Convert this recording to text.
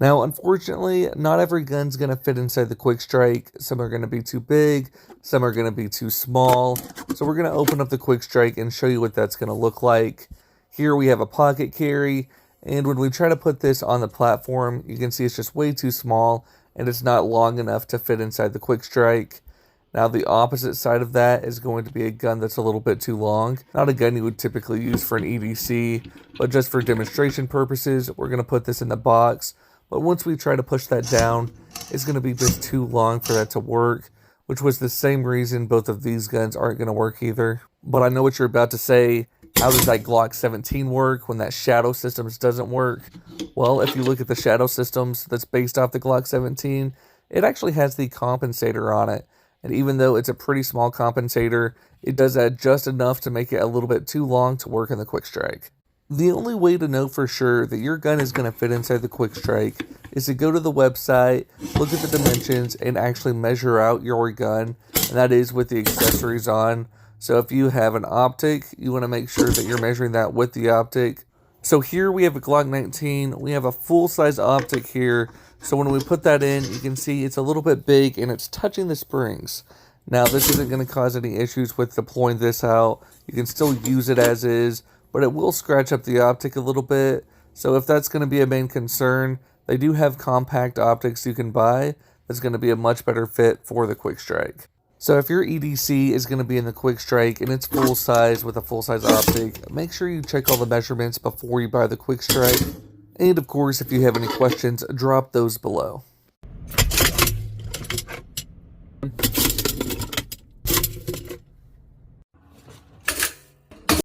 Now, unfortunately, not every gun's going to fit inside the Quick Strike. Some are going to be too big, some are going to be too small. So we're going to open up the Quick Strike and show you what that's going to look like. Here we have a pocket carry, and when we try to put this on the platform, you can see it's just way too small, and it's not long enough to fit inside the Quick Strike. Now the opposite side of that is going to be a gun that's a little bit too long. Not a gun you would typically use for an EDC, but just for demonstration purposes, we're going to put this in the box. But once we try to push that down, it's going to be just too long for that to work, which was the same reason both of these guns aren't going to work either. But I know what you're about to say. How does that Glock 17 work when that Shadow Systems doesn't work? Well, if you look at the Shadow Systems that's based off the Glock 17, it actually has the compensator on it. And even though it's a pretty small compensator, it does add just enough to make it a little bit too long to work in the Quick Strike. The only way to know for sure that your gun is going to fit inside the Quick Strike is to go to the website, look at the dimensions, and actually measure out your gun, and that is with the accessories on. So if you have an optic, you want to make sure that you're measuring that with the optic. So here we have a Glock 19, we have a full-size optic here, so when we put that in, you can see it's a little bit big and it's touching the springs. Now this isn't going to cause any issues with deploying this out, you can still use it as is, but it will scratch up the optic a little bit. So if that's going to be a main concern, they do have compact optics you can buy that's going to be a much better fit for the Quick Strike. So if your EDC is going to be in the Quick Strike and it's full size with a full size optic, make sure you check all the measurements before you buy the Quick Strike. And of course, if you have any questions, drop those below.